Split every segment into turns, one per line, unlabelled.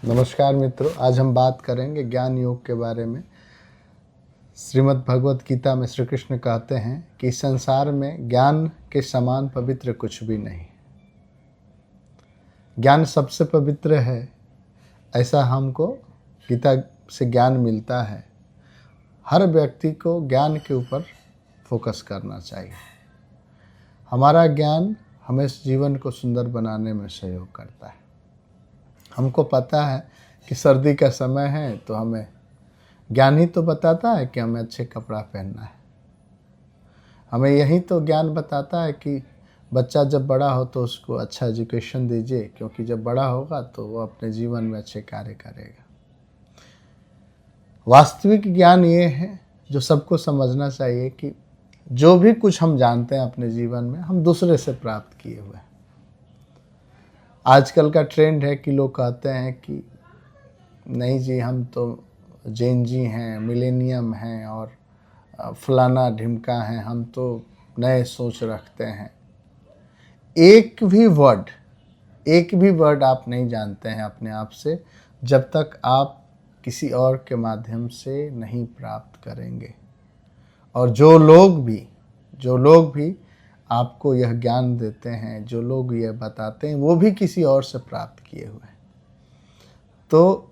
नमस्कार मित्रों, आज हम बात करेंगे ज्ञान योग के बारे में। श्रीमद् भगवत गीता में श्री कृष्ण कहते हैं कि इस संसार में ज्ञान के समान पवित्र कुछ भी नहीं। ज्ञान सबसे पवित्र है, ऐसा हमको गीता से ज्ञान मिलता है। हर व्यक्ति को ज्ञान के ऊपर फोकस करना चाहिए। हमारा ज्ञान हमें जीवन को सुंदर बनाने में सहयोग करता है। हमको पता है कि सर्दी का समय है तो हमें ज्ञान ही तो बताता है कि हमें अच्छे कपड़ा पहनना है। हमें यही तो ज्ञान बताता है कि बच्चा जब बड़ा हो तो उसको अच्छा एजुकेशन दीजिए, क्योंकि जब बड़ा होगा तो वो अपने जीवन में अच्छे कार्य करेगा। वास्तविक ज्ञान ये है जो सबको समझना चाहिए कि जो भी कुछ हम जानते हैं अपने जीवन में, हम दूसरे से प्राप्त किए हुए हैं। आजकल का ट्रेंड है कि लोग कहते हैं कि नहीं जी, हम तो जेन जी हैं, मिलेनियम हैं और फलाना ढिमका हैं, हम तो नए सोच रखते हैं। एक भी वर्ड आप नहीं जानते हैं अपने आप से, जब तक आप किसी और के माध्यम से नहीं प्राप्त करेंगे। और जो लोग भी आपको यह ज्ञान देते हैं, जो लोग यह बताते हैं, वो भी किसी और से प्राप्त किए हुए हैं। तो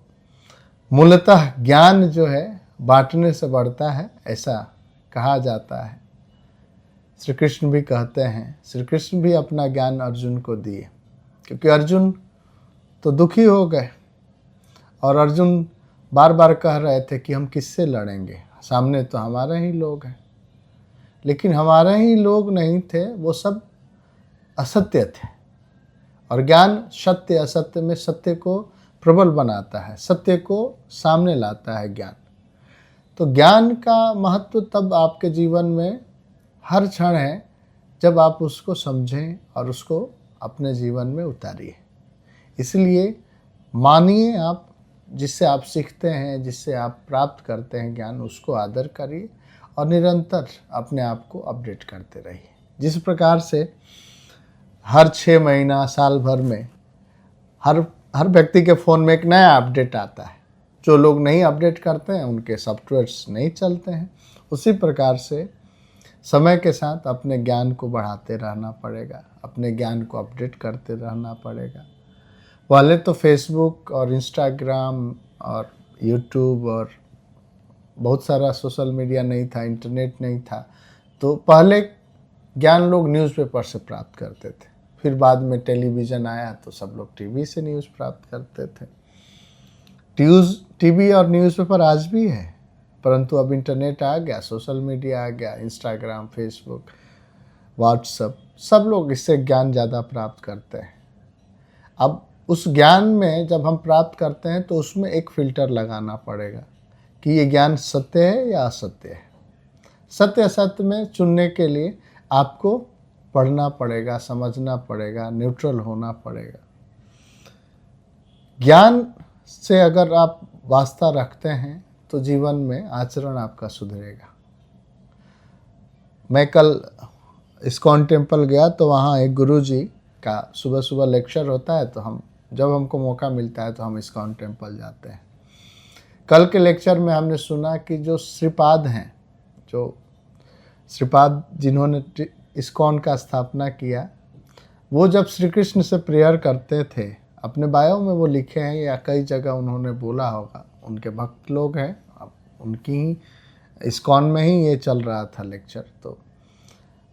मूलतः ज्ञान जो है बांटने से बढ़ता है, ऐसा कहा जाता है। श्री कृष्ण भी कहते हैं, श्री कृष्ण भी अपना ज्ञान अर्जुन को दिए, क्योंकि अर्जुन तो दुखी हो गए और अर्जुन बार बार कह रहे थे कि हम किससे लड़ेंगे, सामने तो हमारे ही लोग हैं। लेकिन हमारे ही लोग नहीं थे, वो सब असत्य थे। और ज्ञान सत्य असत्य में सत्य को प्रबल बनाता है, सत्य को सामने लाता है ज्ञान। तो ज्ञान का महत्व तब आपके जीवन में हर क्षण है जब आप उसको समझें और उसको अपने जीवन में उतारिए। इसलिए मानिए, आप जिससे आप सीखते हैं, जिससे आप प्राप्त करते हैं ज्ञान, उसको आदर करिए और निरंतर अपने आप को अपडेट करते रहिए। जिस प्रकार से हर 6 महीना साल भर में हर व्यक्ति के फ़ोन में एक नया अपडेट आता है। जो लोग नहीं अपडेट करते हैं उनके सॉफ्टवेयर्स नहीं चलते हैं। उसी प्रकार से समय के साथ अपने ज्ञान को बढ़ाते रहना पड़ेगा, अपने ज्ञान को अपडेट करते रहना पड़ेगा। पहले तो फेसबुक और इंस्टाग्राम और यूट्यूब और बहुत सारा सोशल मीडिया नहीं था, इंटरनेट नहीं था। तो पहले ज्ञान लोग न्यूज़पेपर से प्राप्त करते थे, फिर बाद में टेलीविज़न आया तो सब लोग टीवी से न्यूज़ प्राप्त करते थे। टीवी और न्यूज़पेपर आज भी है, परंतु अब इंटरनेट आ गया, सोशल मीडिया आ गया, इंस्टाग्राम, फेसबुक, व्हाट्सएप, सब लोग इससे ज्ञान ज़्यादा प्राप्त करते हैं। अब उस ज्ञान में जब हम प्राप्त करते हैं तो उसमें एक फ़िल्टर लगाना पड़ेगा कि ये ज्ञान सत्य है या असत्य है। सत्य असत्य में चुनने के लिए आपको पढ़ना पड़ेगा, समझना पड़ेगा, न्यूट्रल होना पड़ेगा। ज्ञान से अगर आप वास्ता रखते हैं तो जीवन में आचरण आपका सुधरेगा। मैं कल इस्कॉन टेम्पल गया तो वहाँ एक गुरुजी का सुबह सुबह लेक्चर होता है, तो जब हमको मौका मिलता है तो हम इस्कॉन टेम्पल जाते हैं। कल के लेक्चर में हमने सुना कि जो श्रीपाद हैं, जो श्रीपाद जिन्होंने इस्कॉन का स्थापना किया, वो जब श्री कृष्ण से प्रेयर करते थे, अपने बायो में वो लिखे हैं या कई जगह उन्होंने बोला होगा, उनके भक्त लोग हैं, अब उनकी ही इस्कॉन में ही ये चल रहा था लेक्चर। तो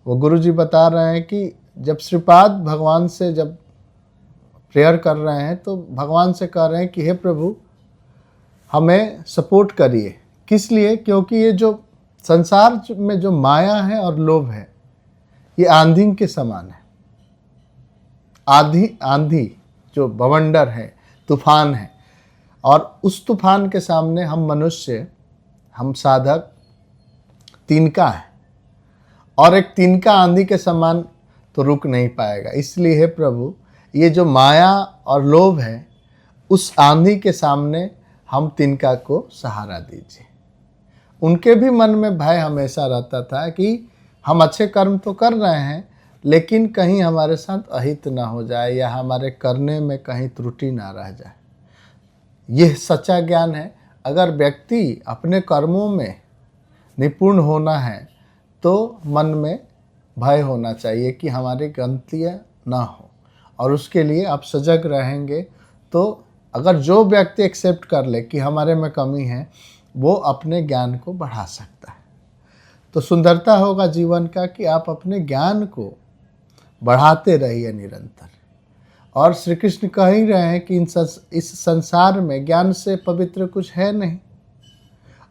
वो गुरुजी बता रहे हैं कि जब श्रीपाद भगवान से जब प्रेयर कर रहे हैं तो भगवान से कह रहे हैं कि हे प्रभु, हमें सपोर्ट करिए। किस लिए? क्योंकि ये जो संसार में जो माया है और लोभ है, ये आंधी के समान है। आंधी जो बवंडर है, तूफान है, और उस तूफान के सामने हम मनुष्य, हम साधक तिनका है, और एक तिनका आंधी के समान तो रुक नहीं पाएगा। इसलिए हे प्रभु, ये जो माया और लोभ है, उस आंधी के सामने हम तिनका को सहारा दीजिए। उनके भी मन में भय हमेशा रहता था कि हम अच्छे कर्म तो कर रहे हैं, लेकिन कहीं हमारे साथ अहित ना हो जाए या हमारे करने में कहीं त्रुटि ना रह जाए। यह सच्चा ज्ञान है। अगर व्यक्ति अपने कर्मों में निपुण होना है तो मन में भय होना चाहिए कि हमारी गलतियाँ ना हो, और उसके लिए आप सजग रहेंगे तो अगर जो व्यक्ति एक्सेप्ट कर ले कि हमारे में कमी है, वो अपने ज्ञान को बढ़ा सकता है। तो सुंदरता होगा जीवन का कि आप अपने ज्ञान को बढ़ाते रहिए निरंतर। और श्री कृष्ण कह ही रहे हैं कि इस संसार में ज्ञान से पवित्र कुछ है नहीं,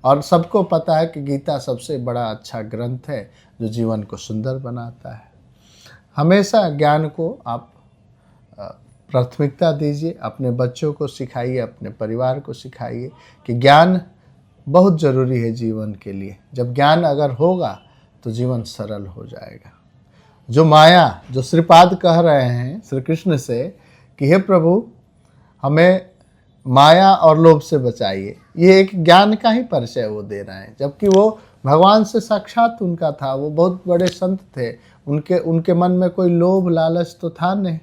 और सबको पता है कि गीता सबसे बड़ा अच्छा ग्रंथ है जो जीवन को सुंदर बनाता है। हमेशा ज्ञान को आप प्राथमिकता दीजिए, अपने बच्चों को सिखाइए, अपने परिवार को सिखाइए कि ज्ञान बहुत ज़रूरी है जीवन के लिए। जब ज्ञान अगर होगा तो जीवन सरल हो जाएगा। जो माया, जो श्रीपाद कह रहे हैं श्री कृष्ण से कि हे प्रभु हमें माया और लोभ से बचाइए, ये एक ज्ञान का ही परिचय वो दे रहे हैं, जबकि वो भगवान से साक्षात उनका था। वो बहुत बड़े संत थे, उनके मन में कोई लोभ लालच तो था नहीं,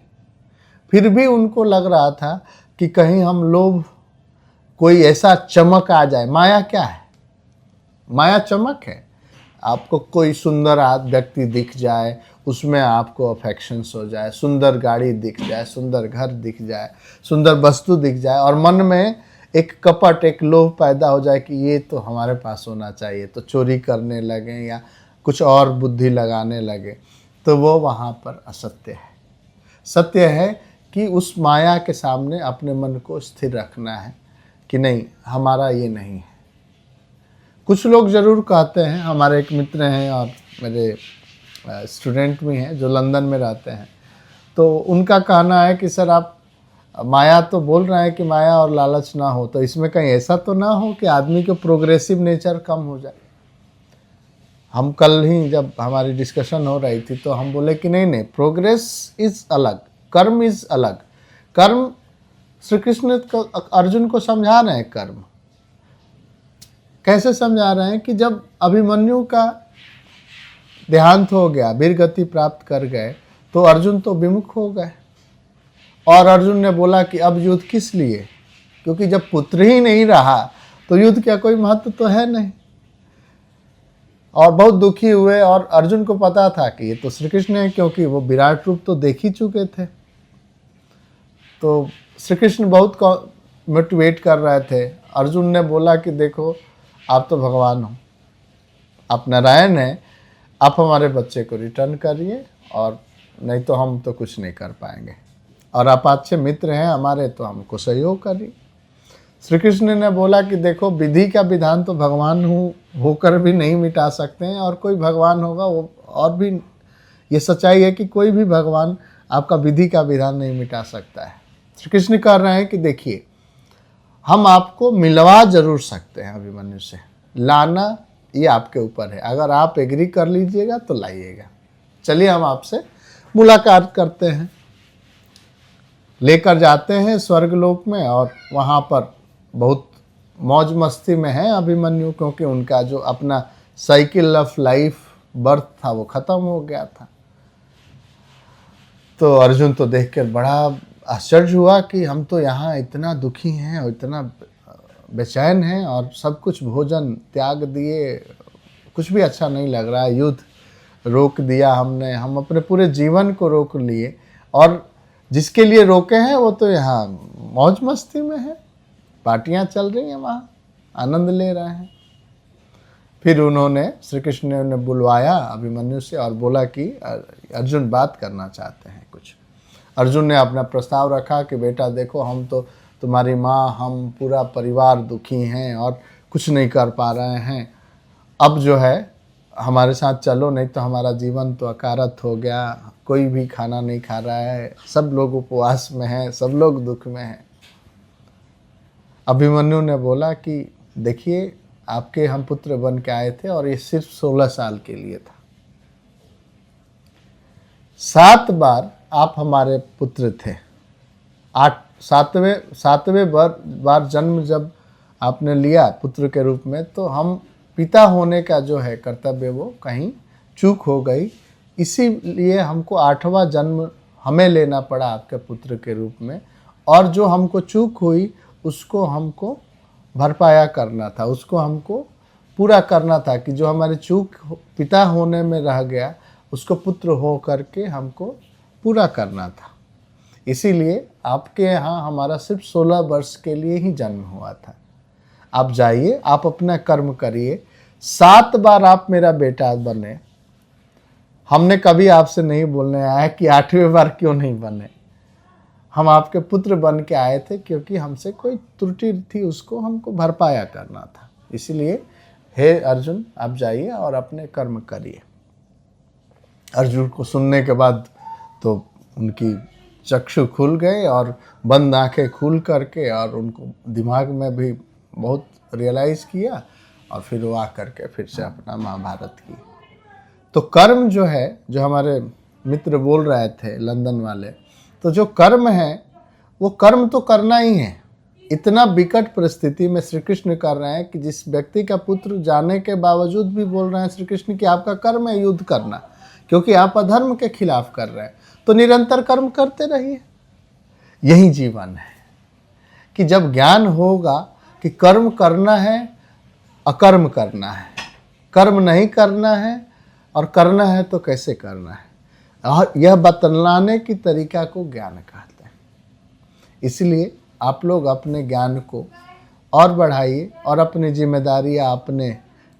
फिर भी उनको लग रहा था कि कहीं हम लोभ, कोई ऐसा चमक आ जाए। माया क्या है? माया चमक है। आपको कोई सुंदर व्यक्ति दिख जाए, उसमें आपको अफेक्शंस हो जाए, सुंदर गाड़ी दिख जाए, सुंदर घर दिख जाए, सुंदर वस्तु दिख जाए, और मन में एक कपट, एक लोभ पैदा हो जाए कि ये तो हमारे पास होना चाहिए, तो चोरी करने लगे या कुछ और बुद्धि लगाने लगे, तो वो वहाँ पर असत्य है। सत्य है कि उस माया के सामने अपने मन को स्थिर रखना है कि नहीं, हमारा ये नहीं है। कुछ लोग ज़रूर कहते हैं, हमारे एक मित्र हैं और मेरे स्टूडेंट भी हैं जो लंदन में रहते हैं, तो उनका कहना है कि सर आप माया तो बोल रहे हैं कि माया और लालच ना हो, तो इसमें कहीं ऐसा तो ना हो कि आदमी के प्रोग्रेसिव नेचर कम हो जाए। हम कल ही जब हमारी डिस्कशन हो रही थी तो हम बोले कि नहीं, प्रोग्रेस इज़ अलग, कर्म इज़ अलग। कर्म श्री कृष्ण को, अर्जुन को समझा रहे हैं। कर्म कैसे समझा रहे हैं कि जब अभिमन्यु का देहांत हो गया, वीर गति प्राप्त कर गए, तो अर्जुन तो विमुख हो गए, और अर्जुन ने बोला कि अब युद्ध किस लिए, क्योंकि जब पुत्र ही नहीं रहा तो युद्ध का कोई महत्व तो है नहीं। और बहुत दुखी हुए, और अर्जुन को पता था कि ये तो श्री कृष्ण है, क्योंकि वो विराट रूप तो देख ही चुके थे। तो श्री कृष्ण बहुत मोटिवेट कर रहे थे। अर्जुन ने बोला कि देखो आप तो भगवान हो, आप नारायण हैं, आप हमारे बच्चे को रिटर्न करिए, और नहीं तो हम तो कुछ नहीं कर पाएंगे, और आप अच्छे मित्र हैं हमारे, तो हमको सहयोग करिए। श्री कृष्ण ने बोला कि देखो विधि का विधान तो भगवान होकर भी नहीं मिटा सकते हैं, और कोई भगवान होगा वो और भी, ये सच्चाई है कि कोई भी भगवान आपका विधि का विधान नहीं मिटा सकता है। श्री कृष्ण कह रहे हैं कि देखिए हम आपको मिलवा जरूर सकते हैं अभिमन्यु से, लाना ये आपके ऊपर है, अगर आप एग्री कर लीजिएगा तो लाइएगा। चलिए हम आपसे मुलाकात करते हैं। लेकर जाते हैं स्वर्गलोक में, और वहाँ पर बहुत मौज मस्ती में है अभिमन्यु, क्योंकि उनका जो अपना साइकिल ऑफ लाइफ बर्थ था वो ख़त्म हो गया था। तो अर्जुन तो देखकर बड़ा आश्चर्य हुआ कि हम तो यहाँ इतना दुखी हैं और इतना बेचैन हैं, और सब कुछ भोजन त्याग दिए, कुछ भी अच्छा नहीं लग रहा है, युद्ध रोक दिया हमने, हम अपने पूरे जीवन को रोक लिए, और जिसके लिए रोके हैं वो तो यहाँ मौज मस्ती में है, पार्टियाँ चल रही हैं, वहाँ आनंद ले रहे हैं। फिर उन्होंने, श्री कृष्ण ने बुलवाया अभिमन्यु से और बोला कि अर्जुन बात करना चाहते हैं कुछ। अर्जुन ने अपना प्रस्ताव रखा कि बेटा देखो, हम तो, तुम्हारी माँ, हम पूरा परिवार दुखी हैं और कुछ नहीं कर पा रहे हैं, अब जो है हमारे साथ चलो, नहीं तो हमारा जीवन तो अकारत हो गया, कोई भी खाना नहीं खा रहा है, सब लोग उपवास में हैं, सब लोग दुख में हैं। अभिमन्यु ने बोला कि देखिए आपके हम पुत्र बन के आए थे, और ये सिर्फ 16 साल के लिए था। 7 बार आप हमारे पुत्र थे, 7वें बार जन्म जब आपने लिया पुत्र के रूप में, तो हम पिता होने का जो है कर्तव्य वो कहीं चूक हो गई, इसीलिए हमको 8वां जन्म हमें लेना पड़ा आपके पुत्र के रूप में, और जो हमको चूक हुई उसको हमको भरपाया करना था, उसको हमको पूरा करना था कि जो हमारे चूक पिता होने में रह गया उसको पुत्र हो करके हमको पूरा करना था। इसीलिए आपके यहाँ हमारा सिर्फ 16 वर्ष के लिए ही जन्म हुआ था। आप जाइए, आप अपना कर्म करिए, 7 बार आप मेरा बेटा बने। हमने कभी आपसे नहीं बोलने आया कि 8वें बार क्यों नहीं बने। हम आपके पुत्र बन के आए थे क्योंकि हमसे कोई त्रुटि थी, उसको हमको भरपाया करना था। इसीलिए हे अर्जुन, आप जाइए और अपने कर्म करिए। अर्जुन को सुनने के बाद तो उनकी चक्षु खुल गए और बंद आंखें खुल करके और उनको दिमाग में भी बहुत रियलाइज़ किया और फिर वो आकर के फिर से अपना महाभारत की। तो कर्म जो है, जो हमारे मित्र बोल रहे थे लंदन वाले, तो जो कर्म है वो कर्म तो करना ही है। इतना विकट परिस्थिति में श्री कृष्ण कर रहे हैं कि जिस व्यक्ति का पुत्र जाने के बावजूद भी बोल रहे हैं श्री कृष्ण कि आपका कर्म है युद्ध करना, क्योंकि आप अधर्म के खिलाफ कर रहे हैं, तो निरंतर कर्म करते रहिए। यही जीवन है कि जब ज्ञान होगा कि कर्म करना है, अकर्म करना है, कर्म नहीं करना है और करना है तो कैसे करना है, और यह बतलाने की तरीका को ज्ञान कहते हैं। इसलिए आप लोग अपने ज्ञान को और बढ़ाइए और अपनी जिम्मेदारियां, अपने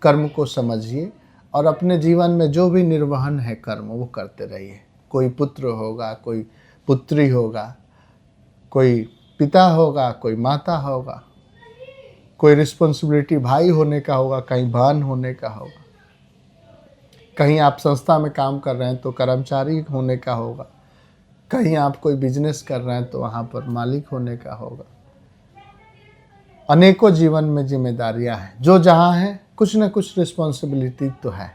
कर्म को समझिए और अपने जीवन में जो भी निर्वहन है कर्म वो करते रहिए। कोई पुत्र होगा, कोई पुत्री होगा, कोई पिता होगा, कोई माता होगा, कोई रिस्पॉन्सिबिलिटी भाई होने का होगा, कहीं बहन होने का होगा, कहीं आप संस्था में काम कर रहे हैं तो कर्मचारी होने का होगा, कहीं आप कोई बिजनेस कर रहे हैं तो वहाँ पर मालिक होने का होगा। अनेकों जीवन में जिम्मेदारियां हैं, जो जहाँ हैं कुछ न कुछ रिस्पॉन्सिबिलिटी तो है।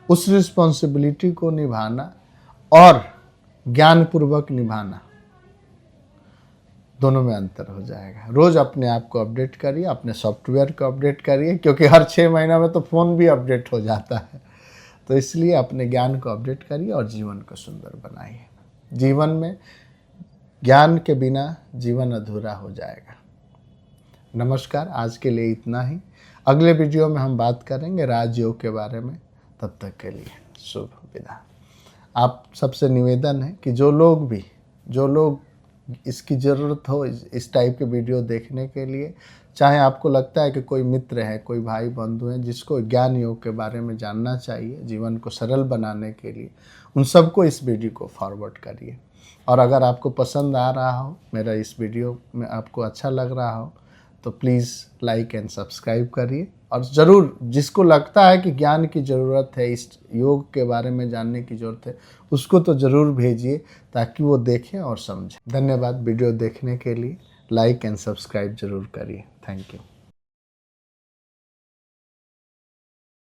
उस रिस्पॉन्सिबिलिटी को निभाना और ज्ञानपूर्वक निभाना, दोनों में अंतर हो जाएगा। रोज़ अपने आप को अपडेट करिए, अपने सॉफ्टवेयर को अपडेट करिए, क्योंकि हर 6 महीना में तो फ़ोन भी अपडेट हो जाता है। तो इसलिए अपने ज्ञान को अपडेट करिए और जीवन को सुंदर बनाइए। जीवन में ज्ञान के बिना जीवन अधूरा हो जाएगा। नमस्कार, आज के लिए इतना ही। अगले वीडियो में हम बात करेंगे राजयोग के बारे में। तब तक के लिए शुभ विदा। आप सबसे निवेदन है कि जो लोग इसकी ज़रूरत हो इस टाइप के वीडियो देखने के लिए, चाहे आपको लगता है कि कोई मित्र है, कोई भाई बंधु है जिसको ज्ञान योग के बारे में जानना चाहिए जीवन को सरल बनाने के लिए, उन सबको इस वीडियो को फॉरवर्ड करिए। और अगर आपको पसंद आ रहा हो, मेरा इस वीडियो में आपको अच्छा लग रहा हो, तो प्लीज़ लाइक एंड सब्सक्राइब करिए। और ज़रूर जिसको लगता है कि ज्ञान की ज़रूरत है, इस योग के बारे में जानने की ज़रूरत है, उसको तो ज़रूर भेजिए ताकि वो देखें और समझें। धन्यवाद वीडियो देखने के लिए। लाइक एंड सब्सक्राइब ज़रूर करिए। Thank you.